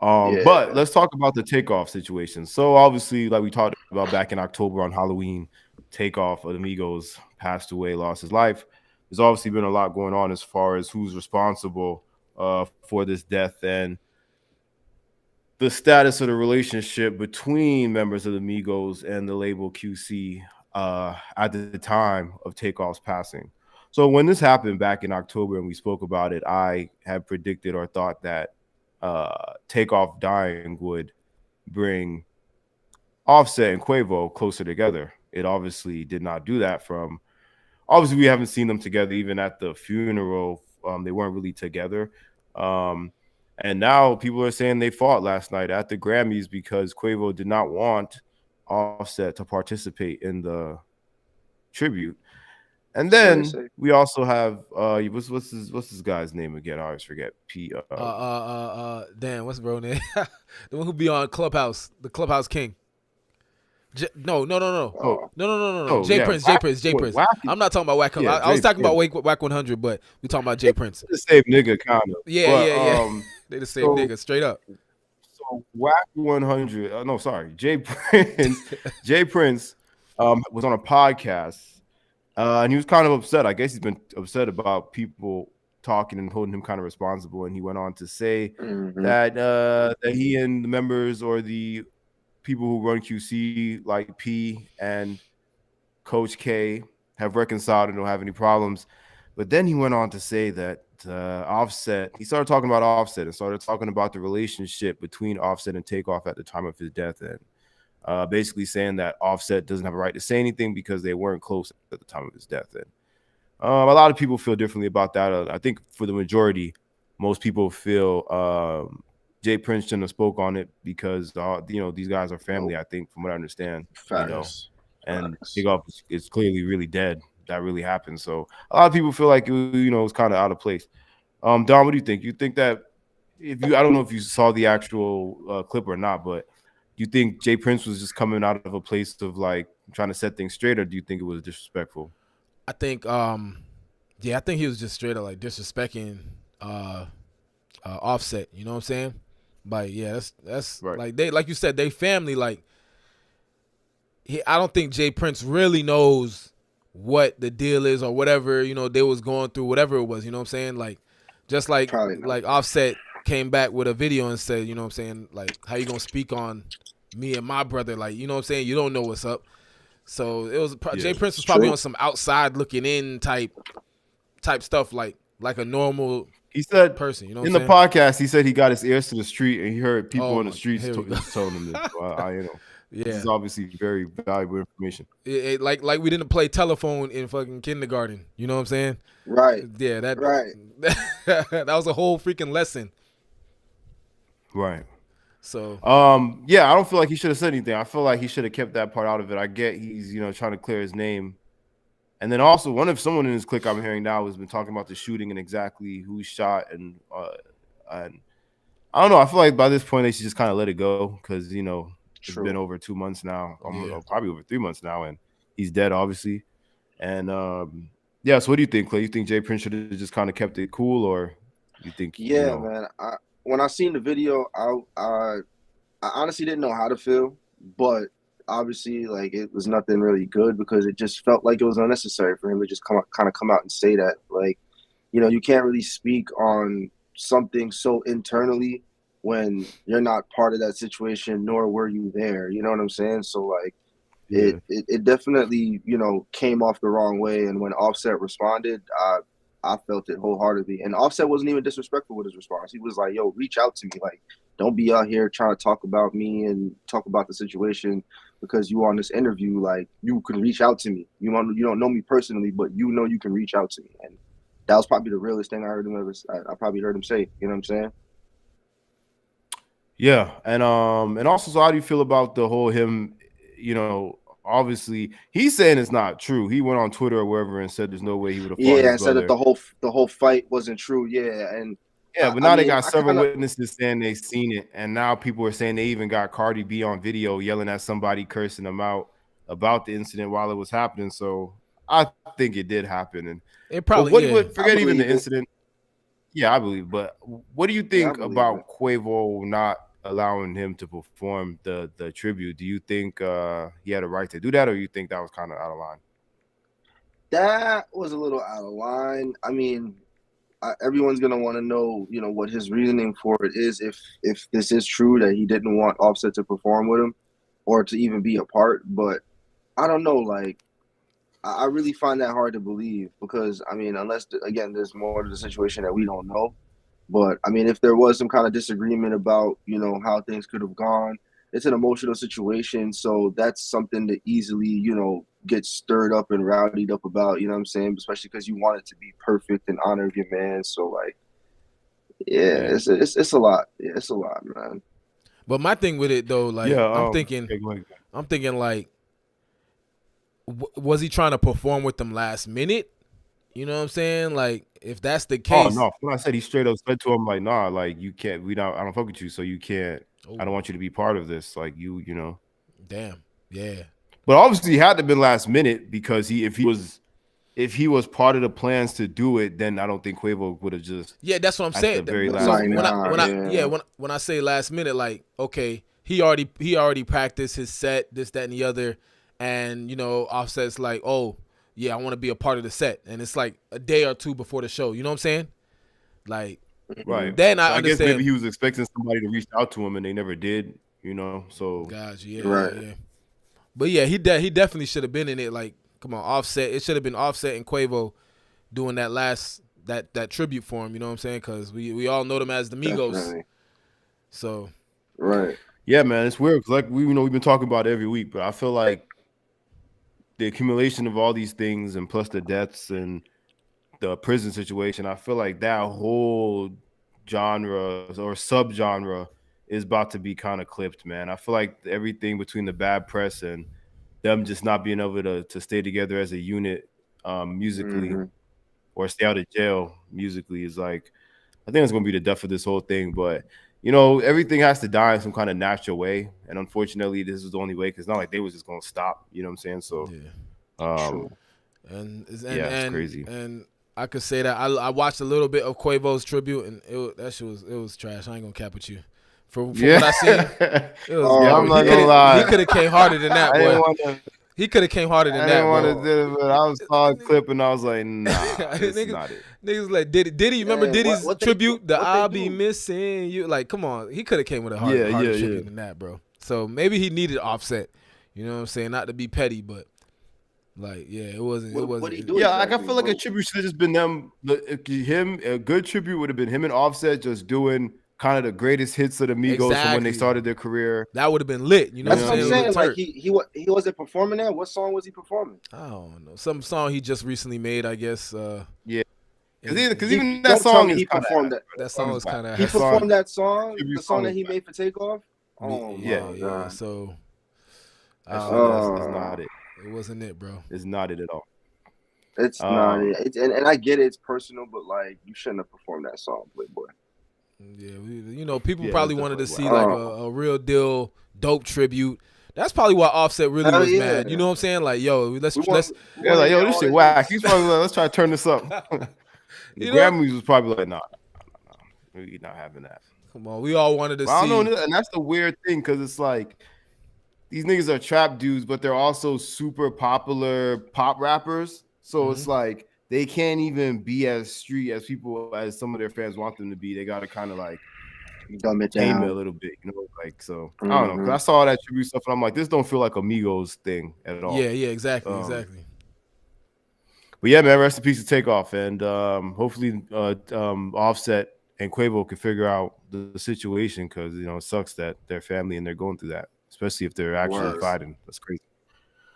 Yeah, But let's talk about the Takeoff situation. So obviously, like we talked about back in October on Halloween, Takeoff of the Migos passed away, lost his life. There's obviously been a lot going on as far as who's responsible for this death and the status of the relationship between members of the Migos and the label QC at the time of Takeoff's passing. So when this happened back in October and we spoke about it, I had predicted or thought that Takeoff dying would bring Offset and Quavo closer together. It obviously did not do that. From obviously we haven't seen them together even at the funeral. They weren't really together. Um, and now people are saying they fought last night at the Grammys because Quavo did not want Offset to participate in the tribute. And so they then say. we also have what's this guy's name again? I always forget. Damn, what's bro name? The one who be on Clubhouse, the Clubhouse King. No, no, no, no. Oh, Oh, No, no, no, no, no. oh Jay yeah, Prince, Jay Wack, Prince, Jay what, Prince. Wack, I'm not talking about Whack. yeah, I was Jay, talking yeah, about Whack 100, but we talking about Jay Prince. the same nigga kind of. Yeah, But yeah, yeah. They the same so nigga, straight up. so Wack 100. No, sorry, Jay Prince. Jay Prince was on a podcast, and he was kind of upset. I guess he's been upset about people talking and holding him kind of responsible. And he went on to say hmm that he and the members or the people who run QC like P and Coach K have reconciled and don't have any problems. But then he went on to say that Offset, he started talking about Offset and started talking about the relationship between Offset and Takeoff at the time of his death. And basically saying that Offset doesn't have a right to say anything because they weren't close at the time of his death. And a lot of people feel differently about that. I think for the majority, most people feel Jay Prince shouldn't have spoke on it because these guys are family. Nope. I think from what I understand, Facts. and Facts. Takeoff is clearly really dead. That really happened. So a lot of people feel like it was kind of out of place. Don, what do you think? You think that if you, I don't know if you saw the actual clip or not, but do you think Jay Prince was just coming out of a place of like trying to set things straight, or do you think it was disrespectful? I think, yeah, I think he was just straight up like disrespecting uh, Offset. You know what I'm saying? Like, yeah, that's Right. like they, like you said, they family. Like, I don't think Jay Prince really knows what the deal is or whatever they was going through, whatever it was. You know what I'm saying? Like, just Probably not. like Offset came back with a video and said, you know what I'm saying, like, how you gonna speak on me and my brother? Like, you know what I'm saying? You don't know what's up. So it was Yeah. Jay Prince It's was probably on true. some outside looking in type stuff, like a normal He said person. You know in what the I'm saying? podcast, he said he got his ears to the street and he heard people Oh on the my, streets here we go. telling him this. So this is Yeah, obviously very valuable information. like we didn't play telephone in fucking kindergarten. You know what I'm saying? Right. Yeah, that Right. that was a whole freaking lesson. Right. So Yeah, I don't feel like he should have said anything. I feel like he should have kept that part out of it. I get he's trying to clear his name. And then also, one of someone in his clique I'm hearing now has been talking about the shooting and exactly who shot, and I don't know. I feel like by this point they should just kind of let it go because it's been True. over 2 months now, almost, yeah, or probably over 3 months now, and he's dead, obviously. And yeah, so what do you think, Clay? You think Jay Prince should have just kind of kept it cool, or you think Yeah, man. When I seen the video, I honestly didn't know how to feel, but obviously, like it was nothing really good because it just felt like it was unnecessary for him to just come out and say that. Like, you can't really speak on something so internally when you're not part of that situation, nor were you there. You know what I'm saying? So like, yeah, it definitely came off the wrong way. And when Offset responded, I felt it wholeheartedly. And Offset wasn't even disrespectful with his response. He was like, "Yo, reach out to me. Like, don't be out here trying to talk about me and talk about the situation because you on this interview. Like, you can reach out to me. You don't know me personally, but you can reach out to me." And that was probably the realest thing I heard him ever. I probably heard him say. You know what I'm saying? yeah, and also, so how do you feel about the whole him? Obviously, he's saying it's not true. He went on Twitter or wherever and said there's no way he would have fought Yeah, his and said that brother. the whole fight wasn't true. Yeah, and Yeah, I, but I now they mean, got I several kind of witnesses saying they seen it, and now people are saying they even got Cardi B on video yelling at somebody, cursing them out about the incident while it was happening. So I think it did happen. And it but probably, yeah. forget I even the believe it. incident. Yeah, I believe. But what do you Yeah, I think believe it. about Quavo not allowing him to perform the tribute? Do you think he had a right to do that, or you think that was kind of out of line? That was a little out of line. I mean, everyone's gonna want to know, what his reasoning for it is. If this is true that he didn't want Offset to perform with him, or to even be a part. But I don't know. Like, I really find that hard to believe because I mean, unless again, there's more to the situation that we don't know. But I mean, if there was some kind of disagreement about, how things could have gone, it's an emotional situation. So that's something to easily, get stirred up and rowdied up about, you know what I'm saying? Especially because you want it to be perfect in honor of your man. So, like, yeah, Yeah, it's a lot. Yeah, it's a lot, man. But my thing with it though, like yeah. I'm Go ahead. thinking like, was he trying to perform with them last minute? You know what I'm saying? Like, if that's the Oh case, no! When I said, he straight up said to him like, "Nah, like you can't. We don't. I don't fuck with you, so you can't. I don't oh, want you to be part of this. Like you know." damn, yeah, But obviously, he had to have been last minute because if he was part of the plans to do it, then I don't think Quavo would have just yeah, that's what I'm at the saying. very last So Like, minute. nah, when I yeah yeah, when I say last minute, like, okay, he already practiced his set, this, that, and the other, and Offset's like, oh yeah, I want to be a part of the set, and it's like a day or two before the show. You know what I'm saying? Like, hmm Right. then I So I guess maybe understand. he was expecting somebody to reach out to him and they never did, you know. So Guys, yeah, right. yeah. But yeah, he definitely should have been in it. Like, come on, Offset. It should have been Offset and Quavo doing that last that tribute for him. You know what I'm saying? Because we all know them as the Migos. Definitely. So Right. yeah, man, it's weird because like we've been talking about it every week, but I feel like the accumulation of all these things and plus the deaths and the prison situation, I feel like that whole genre or subgenre is about to be kind of clipped, man. I feel like everything between the bad press and them just not being able to stay together as a unit musically hmm or stay out of jail musically is like, I think it's gonna be the death of this whole thing. But everything has to die in some kind of natural way, and unfortunately, this is the only way because it's not like they was just gonna stop. You know what I'm saying? So, yeah, True. and and yeah, it's and crazy. and I could say that I watched a little bit of Quavo's tribute, and that shit was trash. I ain't gonna cap with you. From Yeah, what I seen, it was yeah. I'm garbage. not gonna He lie. could have came harder than that, I didn't boy. want to. He could have came harder than I didn't that, want to bro. do it, but I was saw a clip and I was like, nah, this is niggas, not it. niggas like Diddy. Remember Yeah, Diddy's what they do? tribute? The What they "I'll be do? missing you." Like, come on, he could have came with a Yeah, harder yeah, yeah. tribute than that, bro. So maybe he needed Offset. You know what I'm saying? Not to be petty, but like, yeah, it wasn't. It What he wasn't. do Yeah, like I exactly? feel like a tribute should have just been them. Him, a good tribute would have been him and Offset just doing kind of the greatest hits of the Migos from when they Exactly. started their career. That would have been lit. You know You what That's I'm know what what I'm I saying? It mean? would have saying. Like turned. he wasn't performing that. What song was he performing? I don't know. Some song he just recently made, I guess. Yeah, because And even that Don't tell song me is he kind of performed that. that that song song is is whack. kind of He That song, performed that song, tribute the song song that is he whack. made for Takeoff. Oh Yeah, my yeah. god. So I that don't shit know. is Oh, not it. It wasn't it, bro. It's not it at all. it's not. Um, And I get it. It's personal, but like you shouldn't have performed that song, Playboy. Yeah, people yeah, probably it's wanted to definitely see whack. like Oh, a real deal dope tribute. That's probably why Offset really hell was mad. You yeah. know what I'm saying? Like, yo, let's We want let's we Yeah, want to like yo, hear this all shit the whack. hits. He's probably like, let's try to turn this up. The you know, Grammys was probably like, nah, we're not having that. come on, we all wanted to But I don't see. know, and that's the weird thing because it's like these niggas are trap dudes, but they're also super popular pop rappers. So Mhm. it's like they can't even be as street as people as some of their fans want them to be. They got to kind of like Dumb it tame it a down. little bit, like so. I don't know. Cause hmm I saw that tribute stuff and I'm like, this don't feel like Amigos thing at all. Yeah, exactly, Um, exactly. but yeah, man, rest in peace to Takeoff, and hopefully Offset and Quavo can figure out the situation because it sucks that their family and they're going through that, especially if they're actually Word. fighting. That's crazy.